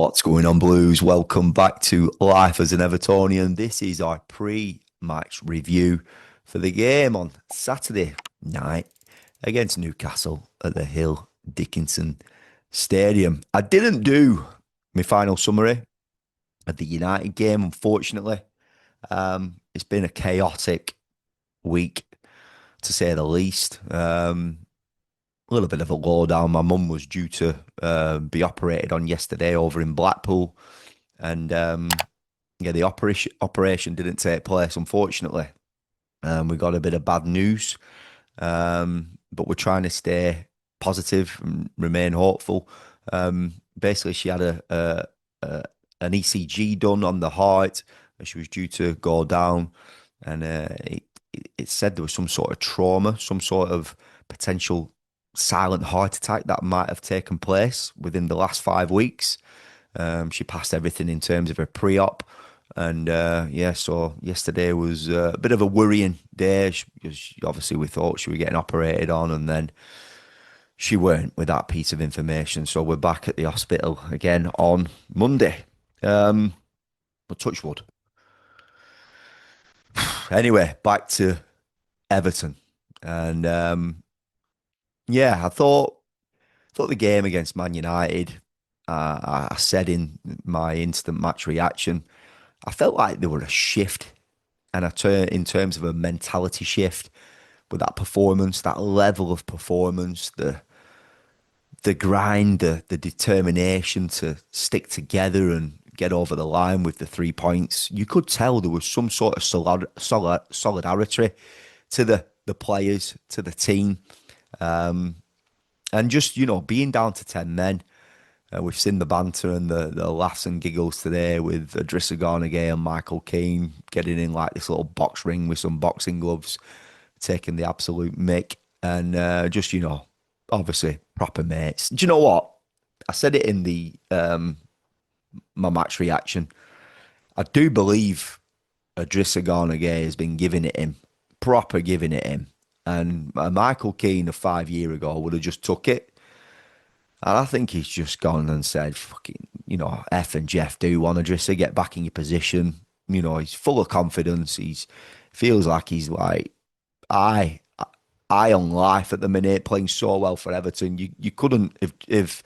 What's going on, Blues? Welcome back to Life as an Evertonian. This is our pre-match review for the game on Saturday night against Newcastle at the Hill Dickinson Stadium. I didn't do my final summary of the United game, unfortunately. It's been a chaotic week, to say the least. A little bit of a lowdown. My mum was due to be operated on yesterday over in Blackpool, and yeah, the operation didn't take place, unfortunately. We got a bit of bad news, but we're trying to stay positive and remain hopeful. Basically, she had an ECG done on the heart, and she was due to go down, and it said there was some sort of trauma, some sort of potential silent heart attack that might have taken place within the last 5 weeks. She passed everything in terms of her pre-op. And yeah, so yesterday was a bit of a worrying day because obviously we thought she was getting operated on, and then she weren't with that piece of information. So we're back at the hospital again on Monday. But touch wood. Anyway, back to Everton. And yeah, I thought the game against Man United, I said in my instant match reaction, I felt like there were a shift and in terms of a mentality shift with that performance, that level of performance, the grind, the determination to stick together and get over the line with the 3 points. You could tell there was some sort of solidarity to the players, to the team. And just, being down to 10 men, we've seen the banter and the laughs and giggles today with Idrissa Gana and Michael Keane getting in like this little box ring with some boxing gloves, taking the absolute mick. And just, obviously proper mates. Do you know what? I said it in the my match reaction. I do believe Idrissa Gana has been giving it him, proper giving it him. And Michael Keane of 5 years ago would have just took it. And I think he's just gone and said, fucking, F and Jeff do want Idrissa, get back in your position. He's full of confidence. He's feels like he's like, I on life at the minute, playing so well for Everton. You couldn't, if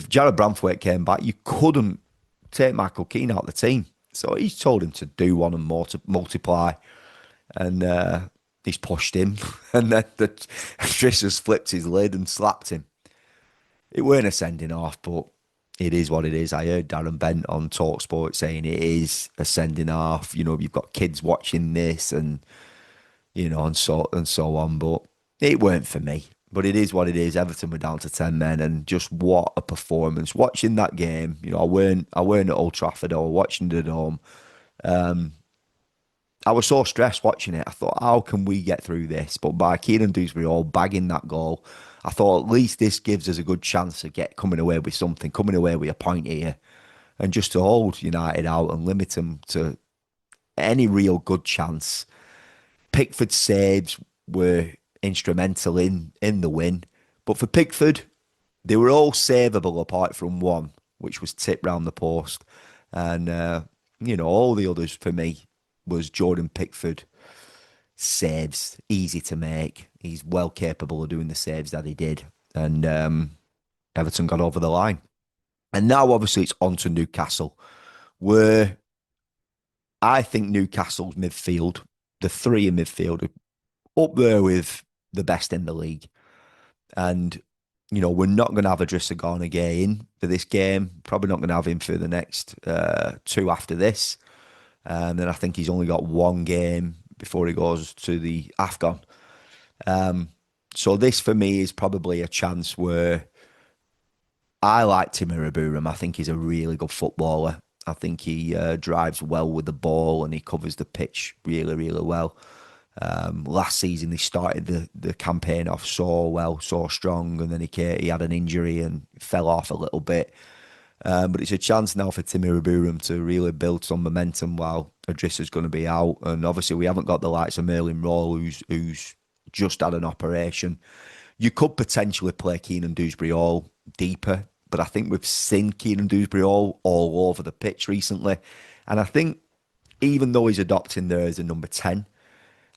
Jared Branthwaite came back, you couldn't take Michael Keane out of the team. So he's told him to do one and more to multiply. And he's pushed him, and then Trish has flipped his lid and slapped him. It weren't a sending off, but it is what it is. I heard Darren Bent on TalkSport saying it is a sending off. You've got kids watching this, and and so on. But it weren't for me. But it is what it is. Everton were down to 10 men, and just what a performance! Watching that game, I weren't at Old Trafford. I was watching it at home. I was so stressed watching it. I thought, how can we get through this? But by Kieran Dewsbury all bagging that goal, I thought at least this gives us a good chance to coming away with something, coming away with a point here, and just to hold United out and limit them to any real good chance. Pickford's saves were instrumental in the win, but for Pickford, they were all savable apart from one, which was tipped round the post, and all the others for me was Jordan Pickford saves, easy to make. He's well capable of doing the saves that he did. And Everton got over the line. And now obviously it's on to Newcastle, where I think Newcastle's midfield, the three in midfield, are up there with the best in the league. And, we're not going to have Idrissa Gana in for this game. Probably not going to have him for the next two after this. And then I think he's only got one game before he goes to the AFCON. So this for me is probably a chance where I like Timur Ibrahim. I think he's a really good footballer. I think he drives well with the ball and he covers the pitch really, really well. Last season, he started the campaign off so well, so strong, and then he had an injury and fell off a little bit. But it's a chance now for Timur Ibrahim to really build some momentum while Idrissa's going to be out. And obviously, we haven't got the likes of Merlin Roll, who's just had an operation. You could potentially play Keenan Dewsbury all deeper but I think we've seen Kieran Dewsbury all over the pitch recently. And I think even though he's adopting there as a number 10,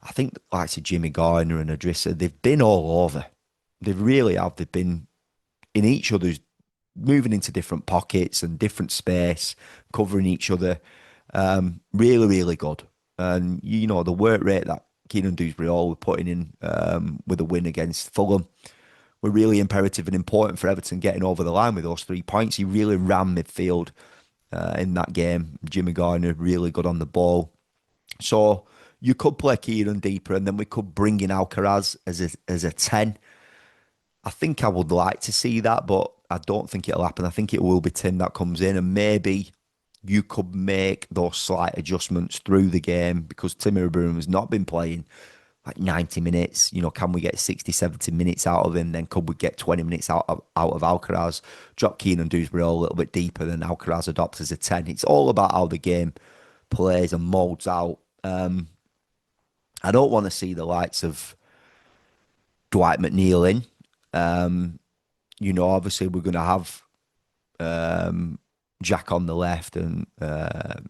I think like to Jimmy Garner and Adrissa, they've been all over. They really have. They've been in each other's, moving into different pockets and different space, covering each other. Really, really good. And you know the work rate that Keenan Dewsbury all were putting in with a win against Fulham were really imperative and important for Everton getting over the line with those 3 points. He really ran midfield in that game. Jimmy Garner really good on the ball. So you could play Kieran deeper, and then we could bring in Alcaraz as a 10. I think I would like to see that, but I don't think it'll happen. I think it will be Tim that comes in, and maybe you could make those slight adjustments through the game because Tim Abraham has not been playing like 90 minutes. You know, can we get 60, 70 minutes out of him? Then could we get 20 minutes out of Alcaraz? Drop Keenan Dewsbury a little bit deeper than Alcaraz adopts as a 10. It's all about how the game plays and molds out. I don't want to see the likes of Dwight McNeil in. You know, obviously we're going to have Jack on the left and Iliman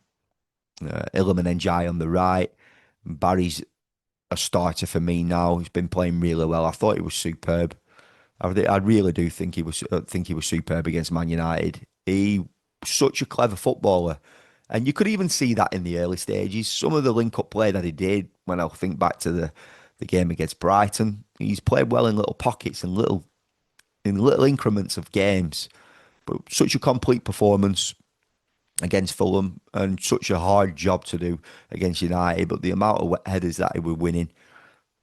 Njai on the right. Barry's a starter for me now. He's been playing really well. I thought he was superb. I really do think he was superb against Man United. He was such a clever footballer. And you could even see that in the early stages. Some of the link-up play that he did, when I think back to the game against Brighton, he's played well in little pockets and little increments of games. But such a complete performance against Fulham and such a hard job to do against United. But the amount of headers that he were winning,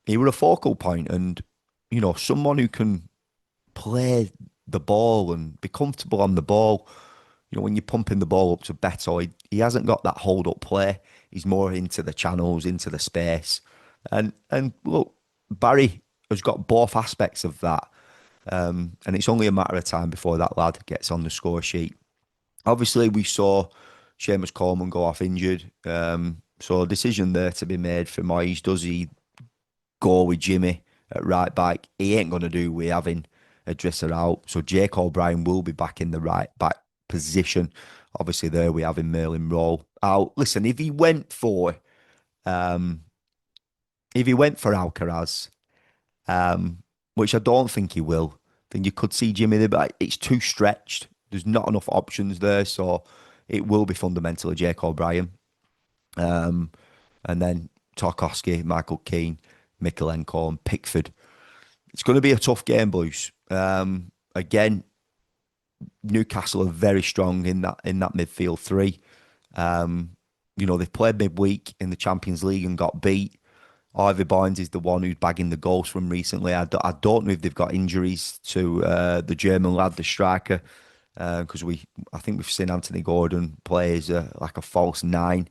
he were a focal point, and you know, someone who can play the ball and be comfortable on the ball. You know, when you're pumping the ball up to Beto, he hasn't got that hold up play. He's more into the channels, into the space. And look, Barry has got both aspects of that. And it's only a matter of time before that lad gets on the score sheet. Obviously, we saw Seamus Coleman go off injured. So a decision there to be made for Moyes. Does he go with Jimmy at right back? He ain't going to do with having a dresser out. So Jake O'Brien will be back in the right back position. Obviously, there we have him Merlin Roll out. Listen, if he went for Alcaraz, which I don't think he will, then you could see Jimmy there, but it's too stretched. There's not enough options there, so it will be fundamentally Jake O'Brien. And then Tarkowski, Michael Keane, Mikolenko and Pickford. It's going to be a tough game, Blues. Again, Newcastle are very strong in that midfield three. You know, they've played midweek in the Champions League and got beat. Ivy Barnes is the one who's bagging the goals from recently. I don't know if they've got injuries to the German lad, the striker, because I think we've seen Anthony Gordon play as like a false nine.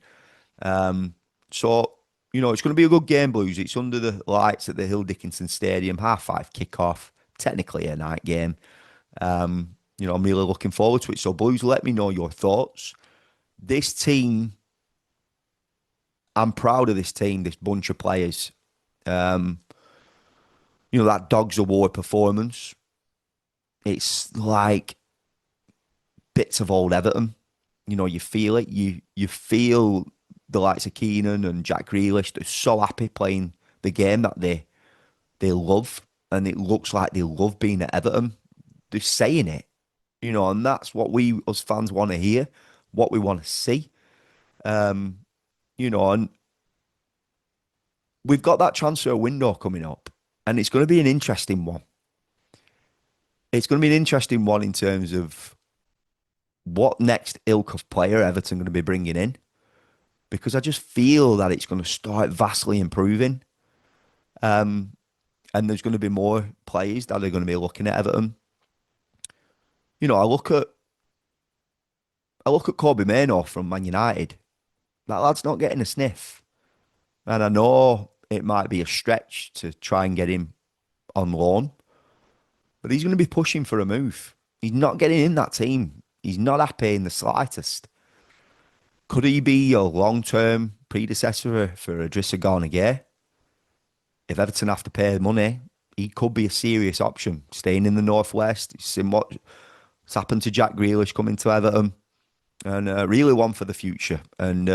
So, you know, it's going to be a good game, Blues. It's under the lights at the Hill Dickinson Stadium, 5:30 kickoff, technically a night game. You know, I'm really looking forward to it. So, Blues, let me know your thoughts. This team, I'm proud of this team, this bunch of players. You know, that Dogs of War performance, it's like bits of old Everton. You know, you feel it. You feel the likes of Keenan and Jack Grealish. They're so happy playing the game that they love. And it looks like they love being at Everton. They're saying it. You know, and that's what we as fans want to hear, what we want to see. You know, and we've got that transfer window coming up, and it's going to be an interesting one. It's going to be an interesting one in terms of what next ilk of player Everton going to be bringing in, because I just feel that it's going to start vastly improving. And there's going to be more players that are going to be looking at Everton. You know, I look at Kobe Mainoo from Man United. That lad's not getting a sniff. And I know it might be a stretch to try and get him on loan, but he's going to be pushing for a move. He's not getting in that team. He's not happy in the slightest. Could he be a long-term predecessor for Idrissa Gana Gueye? If Everton have to pay the money, he could be a serious option. Staying in the Northwest, he's seen It's happened to Jack Grealish coming to Everton, and really one for the future. And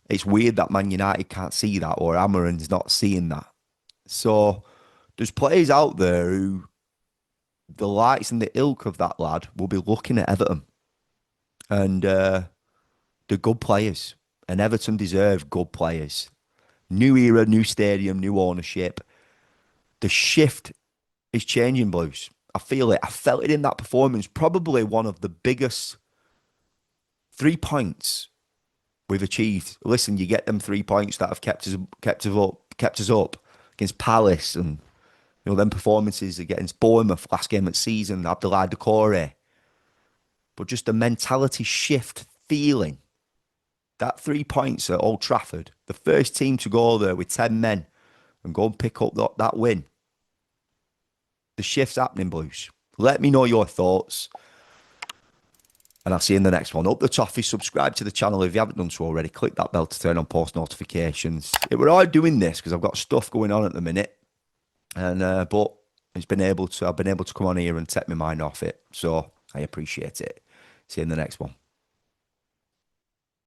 it's weird that Man United can't see that, or Amarin's not seeing that. So there's players out there who the likes and the ilk of that lad will be looking at Everton, and they're good players, and Everton deserve good players. New era, new stadium, new ownership. The shift is changing, Blues. I feel it. I felt it in that performance. Probably one of the biggest 3 points we've achieved. Listen, you get them 3 points that have kept us up against Palace, and them performances against Bournemouth last game of the season, Abdoulaye Doucouré. But just a mentality shift feeling. That 3 points at Old Trafford, the first team to go there with 10 men and go and pick up that win. The shift's happening, Blues. Let me know your thoughts. And I'll see you in the next one. Up the toffee, subscribe to the channel if you haven't done so already. Click that bell to turn on post notifications. We're all doing this because I've got stuff going on at the minute. And but I've been able to come on here and take my mind off it. So I appreciate it. See you in the next one.